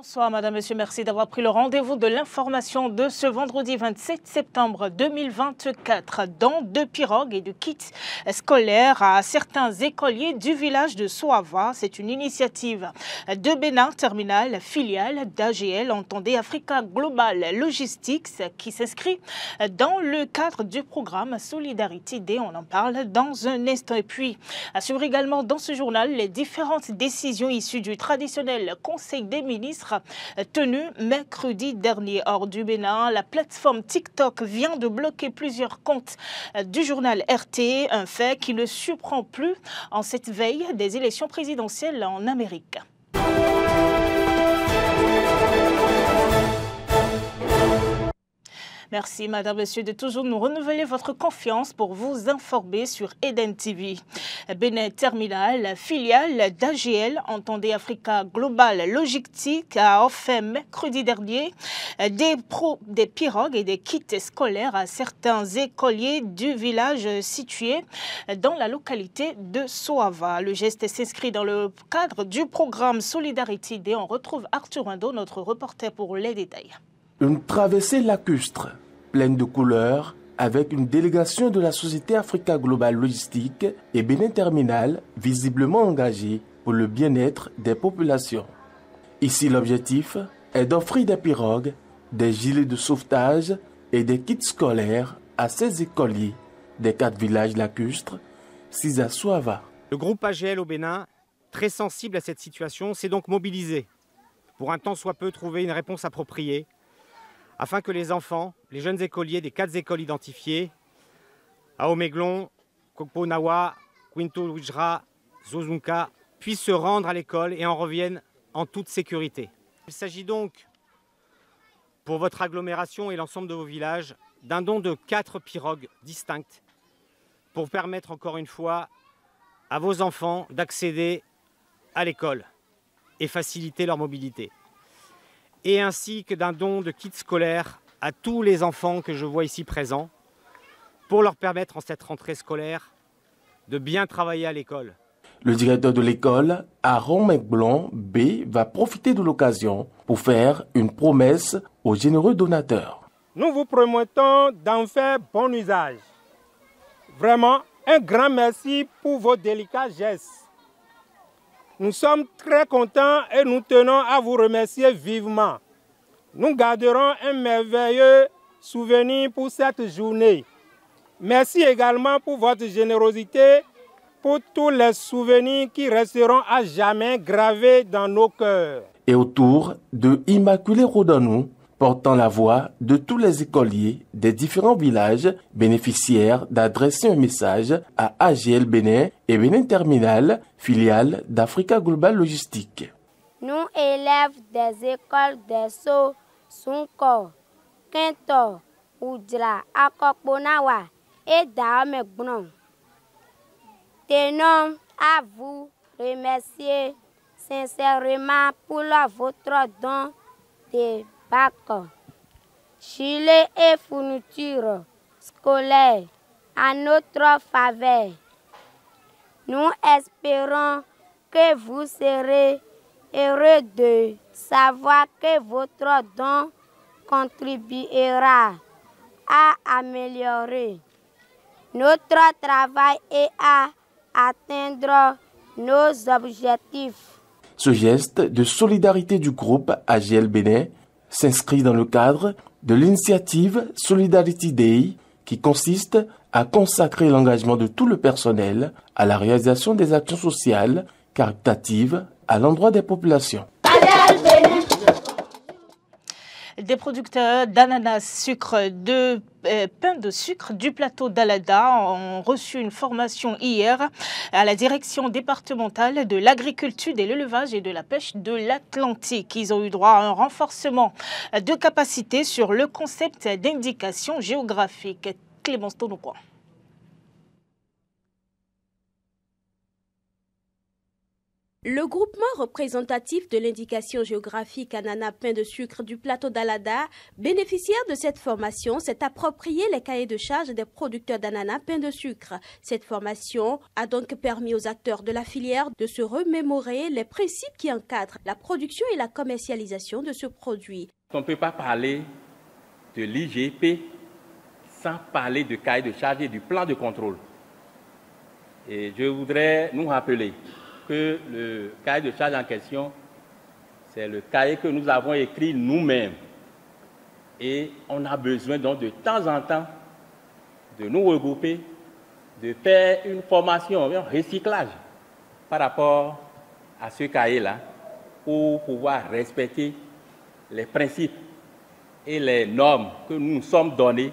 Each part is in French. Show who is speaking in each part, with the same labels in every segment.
Speaker 1: Bonsoir Madame, Monsieur, merci d'avoir pris le rendez-vous de l'information de ce vendredi 27 septembre 2024. Dons de pirogues et de kits scolaires à certains écoliers du village de Soava. C'est une initiative de Bénin Terminal, filiale d'AGL, entendez Africa Global Logistics, qui s'inscrit dans le cadre du programme Solidarity Day. On en parle dans un instant. Et puis, à suivre également dans ce journal les différentes décisions issues du traditionnel Conseil des ministres tenu mercredi dernier. Hors du Bénin, la plateforme TikTok vient de bloquer plusieurs comptes du journal RT, un fait qui ne surprend plus en cette veille des élections présidentielles en Amérique. Merci Madame, Monsieur de toujours nous renouveler votre confiance pour vous informer sur Eden TV. Bénin Terminal, filiale d'AGL, entendez Africa Global Logistics, a offert mercredi dernier des pirogues et des kits scolaires à certains écoliers du village situé dans la localité de Soava. Le geste s'inscrit dans le cadre du programme Solidarity Day. On retrouve Arthur Indo, notre reporter, pour les détails.
Speaker 2: Une traversée lacustre, pleine de couleurs, avec une délégation de la société Africa Global Logistics et Bénin Terminal visiblement engagée pour le bien-être des populations. Ici, l'objectif est d'offrir des pirogues, des gilets de sauvetage et des kits scolaires à ces écoliers des 4 villages lacustres, 6 à Soava.
Speaker 3: Le groupe AGL au Bénin, très sensible à cette situation, s'est donc mobilisé pour un temps soit peu trouver une réponse appropriée afin que les enfants, les jeunes écoliers des 4 écoles identifiées, Aomeglon, Kokponawa, Quinto Wijra, Zozunka, puissent se rendre à l'école et en reviennent en toute sécurité. Il s'agit donc, pour votre agglomération et l'ensemble de vos villages, d'un don de 4 pirogues distinctes pour permettre encore une fois à vos enfants d'accéder à l'école et faciliter leur mobilité. Et ainsi que d'un don de kits scolaires à tous les enfants que je vois ici présents pour leur permettre en cette rentrée scolaire de bien travailler à l'école.
Speaker 2: Le directeur de l'école, Aaron McBlon B, va profiter de l'occasion pour faire une promesse aux généreux donateurs.
Speaker 4: Nous vous promettons d'en faire bon usage. Vraiment, un grand merci pour vos délicats gestes. Nous sommes très contents et nous tenons à vous remercier vivement. Nous garderons un merveilleux souvenir pour cette journée. Merci également pour votre générosité, pour tous les souvenirs qui resteront à jamais gravés dans nos cœurs.
Speaker 2: Et autour de Immaculée Rodanou, portant la voix de tous les écoliers des différents villages bénéficiaires d'adresser un message à AGL Bénin et Bénin Terminal, filiale d'Africa Global Logistics.
Speaker 5: Nous, élèves des écoles des Sceaux, Sunko, Quinto, Ujra, Akokponawa et Daomegbon, tenons à vous remercier sincèrement pour votre don de bac, gilets et fournitures scolaires à notre faveur. Nous espérons que vous serez heureux de savoir que votre don contribuera à améliorer notre travail et à atteindre nos objectifs.
Speaker 2: Ce geste de solidarité du groupe AGL Bénin s'inscrit dans le cadre de l'initiative Solidarity Day qui consiste à consacrer l'engagement de tout le personnel à la réalisation des actions sociales caritatives à l'endroit des populations.
Speaker 1: Des producteurs d'ananas, sucre, de pain de sucre du plateau d'Alada ont reçu une formation hier à la direction départementale de l'agriculture, de l'élevage et de la pêche de l'Atlantique. Ils ont eu droit à un renforcement de capacité sur le concept d'indication géographique. Clémence Tonoukoua.
Speaker 6: Le groupement représentatif de l'indication géographique ananas pain de sucre du plateau d'Alada, bénéficiaire de cette formation, s'est approprié les cahiers de charges des producteurs d'ananas pain de sucre. Cette formation a donc permis aux acteurs de la filière de se remémorer les principes qui encadrent la production et la commercialisation de ce produit.
Speaker 7: On ne peut pas parler de l'IGP sans parler de cahier de charges et du plan de contrôle. Et je voudrais nous rappeler que le cahier de charges en question, c'est le cahier que nous avons écrit nous-mêmes. Et on a besoin donc de temps en temps de nous regrouper, de faire une formation, un recyclage par rapport à ce cahier-là pour pouvoir respecter les principes et les normes que nous nous sommes donnés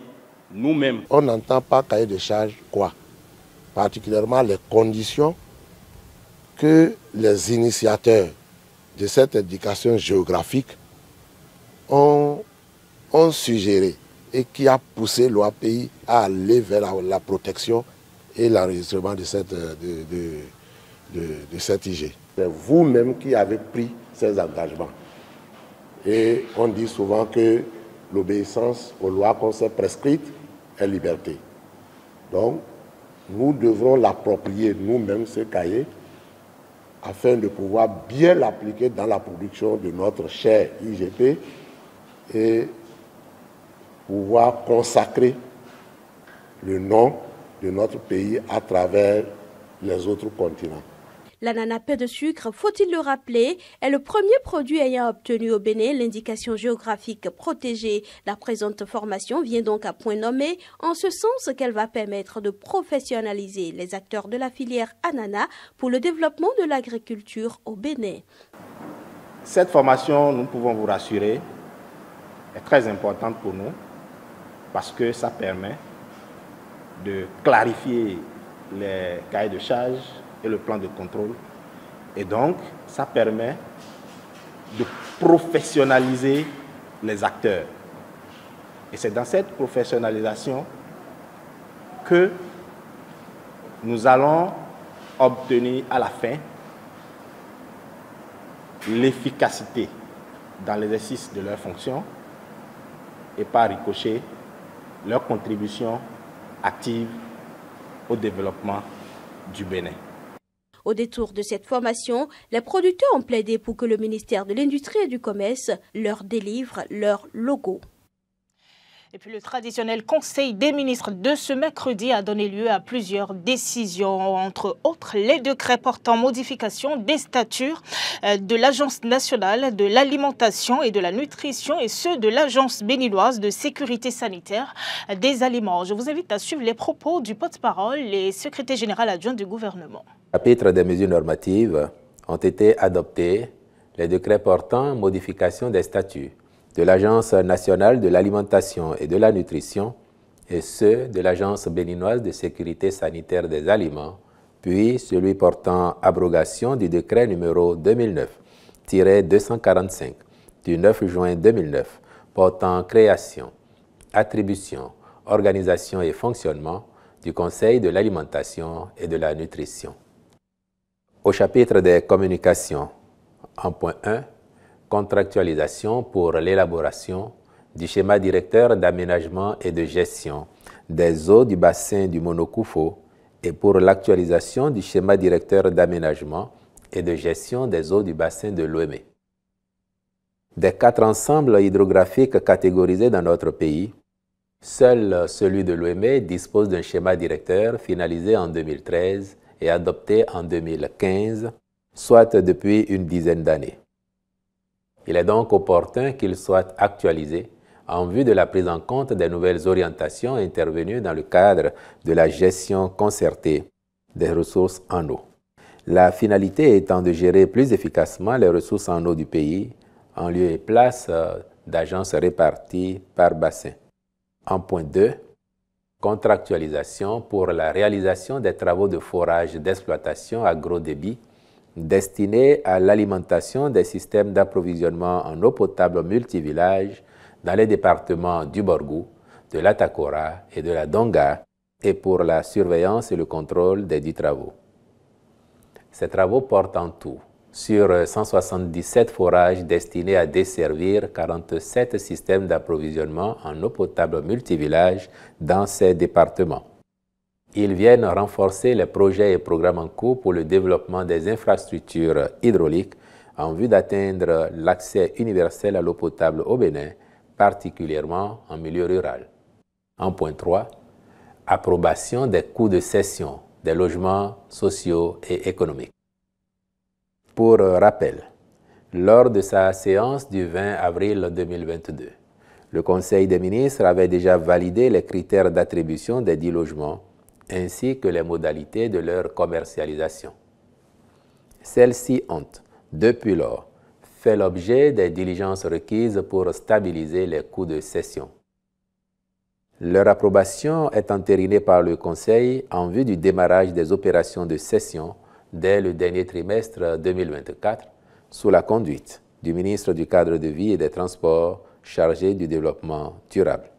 Speaker 7: nous-mêmes.
Speaker 8: On n'entend pas cahier de charges quoi? Particulièrement les conditions que les initiateurs de cette éducation géographique ont suggéré et qui a poussé l'OAPI à aller vers la protection et l'enregistrement de cette IG. C'est vous-même qui avez pris ces engagements. Et on dit souvent que l'obéissance aux lois qu'on s'est prescrites est liberté. Donc, nous devrons l'approprier nous-mêmes, ce cahier, afin de pouvoir bien l'appliquer dans la production de notre cher IGP et pouvoir consacrer le nom de notre pays à travers les autres continents.
Speaker 6: L'ananas pain de sucre, faut-il le rappeler, est le premier produit ayant obtenu au Bénin l'indication géographique protégée. La présente formation vient donc à point nommé, en ce sens qu'elle va permettre de professionnaliser les acteurs de la filière ananas pour le développement de l'agriculture au Bénin.
Speaker 4: Cette formation, nous pouvons vous rassurer, est très importante pour nous parce que ça permet de clarifier les cahiers de charges et le plan de contrôle. Et donc, ça permet de professionnaliser les acteurs. Et c'est dans cette professionnalisation que nous allons obtenir à la fin l'efficacité dans l'exercice de leurs fonctions et par ricochet leur contribution active au développement du Bénin.
Speaker 6: Au détour de cette formation, les producteurs ont plaidé pour que le ministère de l'Industrie et du Commerce leur délivre leur logo.
Speaker 1: Et puis le traditionnel Conseil des ministres de ce mercredi a donné lieu à plusieurs décisions, entre autres les décrets portant modification des statuts de l'Agence nationale de l'alimentation et de la nutrition et ceux de l'Agence béninoise de sécurité sanitaire des aliments. Je vous invite à suivre les propos du porte-parole et secrétaire général adjoint du gouvernement.
Speaker 9: Au chapitre des mesures normatives ont été adoptés les décrets portant modification des statuts de l'Agence nationale de l'alimentation et de la nutrition et ceux de l'Agence béninoise de sécurité sanitaire des aliments, puis celui portant abrogation du décret numéro 2009-245 du 9 juin 2009 portant création, attribution, organisation et fonctionnement du Conseil de l'alimentation et de la nutrition. Au chapitre des communications, en point 1, contractualisation pour l'élaboration du schéma directeur d'aménagement et de gestion des eaux du bassin du Monokoufo et pour l'actualisation du schéma directeur d'aménagement et de gestion des eaux du bassin de Lomé. Des 4 ensembles hydrographiques catégorisés dans notre pays, seul celui de Lomé dispose d'un schéma directeur finalisé en 2013 et adopté en 2015, soit depuis une dizaine d'années. Il est donc opportun qu'il soit actualisé en vue de la prise en compte des nouvelles orientations intervenues dans le cadre de la gestion concertée des ressources en eau. La finalité étant de gérer plus efficacement les ressources en eau du pays en lieu et place d'agences réparties par bassin. En point 2, contractualisation pour la réalisation des travaux de forage d'exploitation à gros débit destinés à l'alimentation des systèmes d'approvisionnement en eau potable multivillages dans les départements du Borgou, de l'Atakora et de la Donga et pour la surveillance et le contrôle des dits travaux. Ces travaux portent en tout sur 177 forages destinés à desservir 47 systèmes d'approvisionnement en eau potable multivillages dans ces départements. Ils viennent renforcer les projets et programmes en cours pour le développement des infrastructures hydrauliques en vue d'atteindre l'accès universel à l'eau potable au Bénin, particulièrement en milieu rural. En point 3, approbation des coûts de cession des logements sociaux et économiques. Pour rappel, lors de sa séance du 20 avril 2022, le Conseil des ministres avait déjà validé les critères d'attribution des 10 logements ainsi que les modalités de leur commercialisation. Celles-ci ont, depuis lors, fait l'objet des diligences requises pour stabiliser les coûts de cession. Leur approbation est entérinée par le Conseil en vue du démarrage des opérations de cession dès le dernier trimestre 2024, sous la conduite du ministre du Cadre de vie et des Transports chargé du développement durable.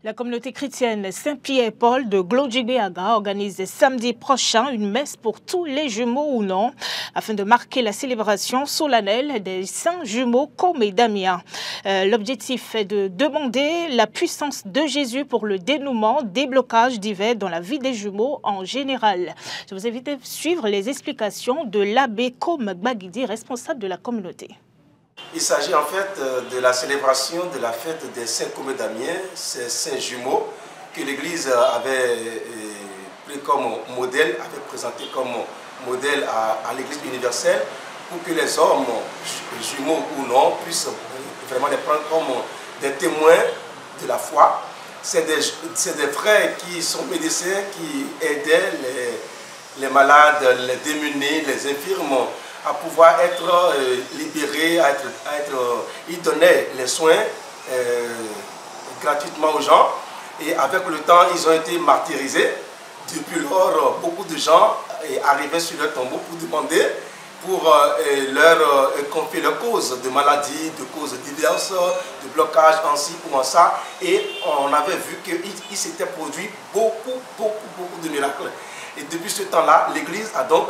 Speaker 1: La communauté chrétienne Saint-Pierre-Paul de Glodjigbeaga organise samedi prochain une messe pour tous les jumeaux ou non, afin de marquer la célébration solennelle des saints jumeaux Com et Damien. L'objectif est de demander la puissance de Jésus pour le dénouement des blocages divers dans la vie des jumeaux en général. Je vous invite à suivre les explications de l'abbé Com Gbagidi, responsable de la communauté.
Speaker 10: Il s'agit en fait de la célébration de la fête des saints Com et Damien, ces saints jumeaux que l'Église avait pris comme modèle, avait présenté comme modèle à l'Église universelle pour que les hommes, jumeaux ou non, puissent vraiment les prendre comme des témoins de la foi. C'est des frères qui sont médecins, qui aidaient les malades, les démunis, les infirmes, à pouvoir être libérés, ils donnaient les soins gratuitement aux gens. Et avec le temps, ils ont été martyrisés. Depuis lors, beaucoup de gens arrivaient sur leur tombeau pour demander, pour leur confier leurs causes de maladies, de causes diverses, de blocages en ci ou en ça. Et on avait vu qu'il s'était produit beaucoup de miracles. Et depuis ce temps-là, l'Église a donc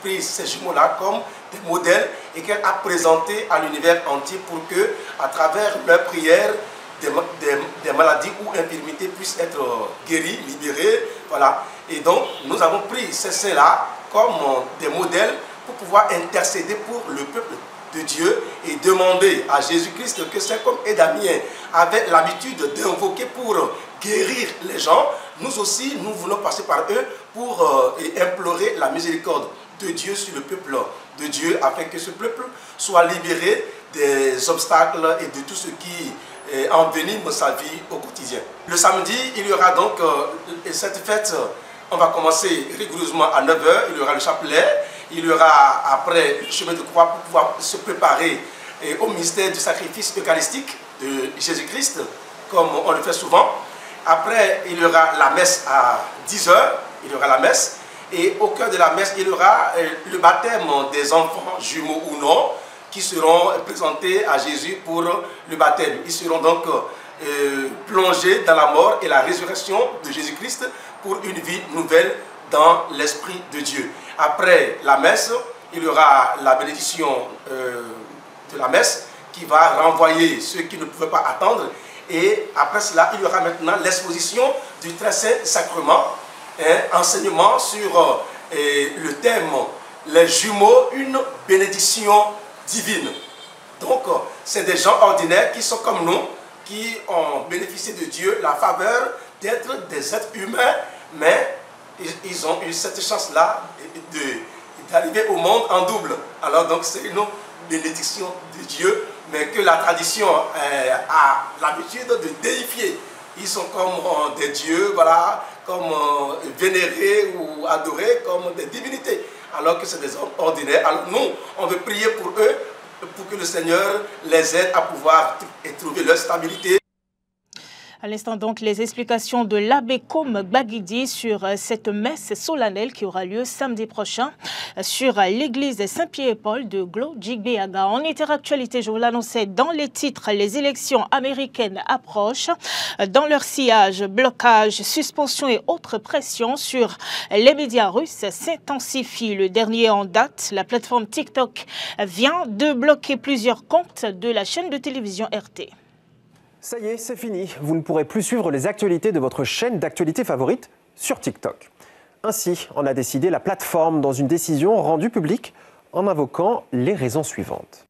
Speaker 10: pris ces jumeaux-là comme des modèles et qu'elle a présenté à l'univers entier pour que, à travers leurs prières, des maladies ou infirmités puissent être guéries, libérées. Voilà. Et donc, nous avons pris ces saints-là comme des modèles pour pouvoir intercéder pour le peuple de Dieu et demander à Jésus-Christ que Saint Com et Damien avaient l'habitude d'invoquer pour guérir les gens. Nous aussi, nous voulons passer par eux pour implorer la miséricorde de Dieu sur le peuple de Dieu, afin que ce peuple soit libéré des obstacles et de tout ce qui envenime sa vie au quotidien. Le samedi, il y aura donc cette fête. On va commencer rigoureusement à 9 h, il y aura le chapelet, il y aura après le chemin de croix pour pouvoir se préparer au mystère du sacrifice eucharistique de Jésus-Christ, comme on le fait souvent. Après, il y aura la messe à 10 h, il y aura la messe. Et au cœur de la messe, il y aura le baptême des enfants, jumeaux ou non, qui seront présentés à Jésus pour le baptême. Ils seront donc plongés dans la mort et la résurrection de Jésus-Christ pour une vie nouvelle dans l'Esprit de Dieu. Après la messe, il y aura la bénédiction de la messe qui va renvoyer ceux qui ne pouvaient pas attendre. Et après cela, il y aura maintenant l'exposition du très saint sacrement, enseignement sur le thème « Les jumeaux, une bénédiction divine ». Donc, c'est des gens ordinaires qui sont comme nous, qui ont bénéficié de Dieu la faveur d'être des êtres humains, mais ils ont eu cette chance-là d'arriver au monde en double. Alors donc, c'est une bénédiction de Dieu, mais que la tradition a l'habitude de déifier. Ils sont comme des dieux, voilà, comme vénérés ou adorés comme des divinités, alors que c'est des hommes ordinaires. Alors nous, on veut prier pour eux, pour que le Seigneur les aide à pouvoir trouver leur stabilité.
Speaker 1: À l'instant donc, les explications de l'abbé Côme Baguidi sur cette messe solennelle qui aura lieu samedi prochain sur l'église Saint-Pierre-et-Paul de Glo-Djigbeaga. En interactualité, je vous l'annonçais dans les titres, les élections américaines approchent. Dans leur sillage, blocage, suspension et autres pressions sur les médias russes s'intensifient. Le dernier en date, la plateforme TikTok vient de bloquer plusieurs comptes de la chaîne de télévision RT.
Speaker 11: Ça y est, c'est fini. Vous ne pourrez plus suivre les actualités de votre chaîne d'actualité favorite sur TikTok. Ainsi, en a décidé la plateforme dans une décision rendue publique en invoquant les raisons suivantes.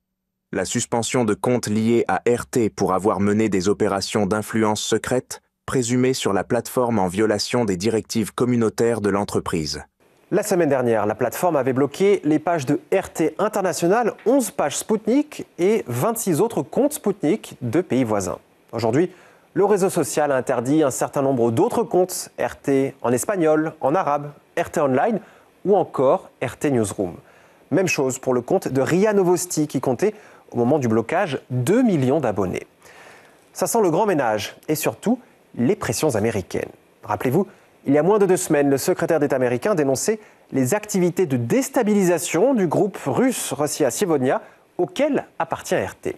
Speaker 12: La suspension de comptes liés à RT pour avoir mené des opérations d'influence secrète, présumées sur la plateforme en violation des directives communautaires de l'entreprise.
Speaker 11: La semaine dernière, la plateforme avait bloqué les pages de RT International, 11 pages Sputnik et 26 autres comptes Sputnik de pays voisins. Aujourd'hui, le réseau social a interdit un certain nombre d'autres comptes, RT en espagnol, en arabe, RT Online ou encore RT Newsroom. Même chose pour le compte de RIA Novosti qui comptait, au moment du blocage, 2 millions d'abonnés. Ça sent le grand ménage et surtout les pressions américaines. Rappelez-vous, il y a moins de 2 semaines, le secrétaire d'État américain dénonçait les activités de déstabilisation du groupe russe Rossiya Sivonia auquel appartient RT.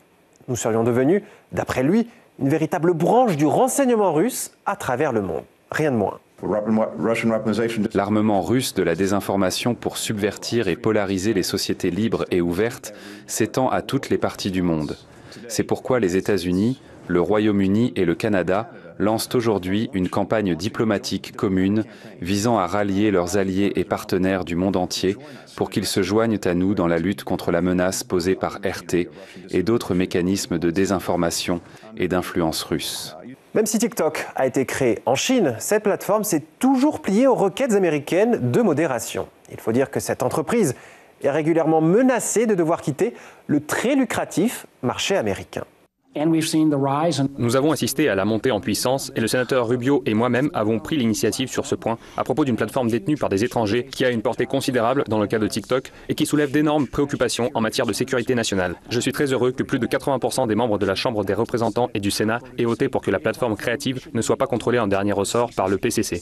Speaker 11: Nous serions devenus, d'après lui, une véritable branche du renseignement russe à travers le monde. Rien de moins.
Speaker 13: L'armement russe de la désinformation pour subvertir et polariser les sociétés libres et ouvertes s'étend à toutes les parties du monde. C'est pourquoi les États-Unis, le Royaume-Uni et le Canada lancent aujourd'hui une campagne diplomatique commune visant à rallier leurs alliés et partenaires du monde entier pour qu'ils se joignent à nous dans la lutte contre la menace posée par RT et d'autres mécanismes de désinformation et d'influence russe.
Speaker 11: Même si TikTok a été créé en Chine, cette plateforme s'est toujours pliée aux requêtes américaines de modération. Il faut dire que cette entreprise est régulièrement menacée de devoir quitter le très lucratif marché américain.
Speaker 14: Nous avons assisté à la montée en puissance et le sénateur Rubio et moi-même avons pris l'initiative sur ce point à propos d'une plateforme détenue par des étrangers qui a une portée considérable dans le cas de TikTok et qui soulève d'énormes préoccupations en matière de sécurité nationale. Je suis très heureux que plus de 80% des membres de la Chambre des représentants et du Sénat aient voté pour que la plateforme créative ne soit pas contrôlée en dernier ressort par le PCC.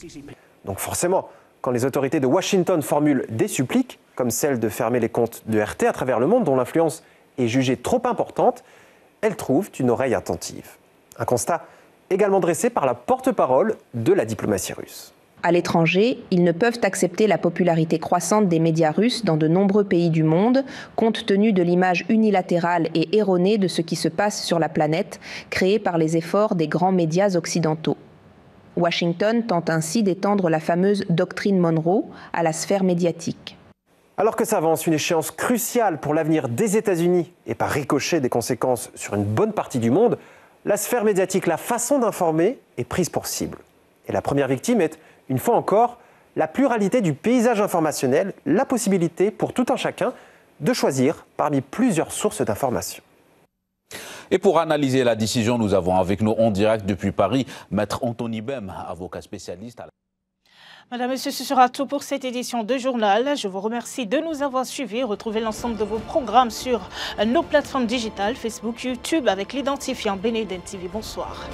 Speaker 11: Donc forcément, quand les autorités de Washington formulent des suppliques, comme celle de fermer les comptes de RT à travers le monde dont l'influence est jugée trop importante, elles trouvent une oreille attentive. Un constat également dressé par la porte-parole de la diplomatie russe.
Speaker 15: À l'étranger, ils ne peuvent accepter la popularité croissante des médias russes dans de nombreux pays du monde, compte tenu de l'image unilatérale et erronée de ce qui se passe sur la planète, créée par les efforts des grands médias occidentaux. Washington tente ainsi d'étendre la fameuse doctrine Monroe à la sphère médiatique.
Speaker 11: Alors que s'avance une échéance cruciale pour l'avenir des États-Unis et par ricochet des conséquences sur une bonne partie du monde, la sphère médiatique, la façon d'informer est prise pour cible. Et la première victime est, une fois encore, la pluralité du paysage informationnel, la possibilité pour tout un chacun de choisir parmi plusieurs sources d'information.
Speaker 16: Et pour analyser la décision, nous avons avec nous en direct depuis Paris, Maître Anthony Bem, avocat spécialiste.
Speaker 1: Madame, Monsieur, ce sera tout pour cette édition de journal. Je vous remercie de nous avoir suivis. Retrouvez l'ensemble de vos programmes sur nos plateformes digitales, Facebook, YouTube, avec l'identifiant Beneden TV. Bonsoir.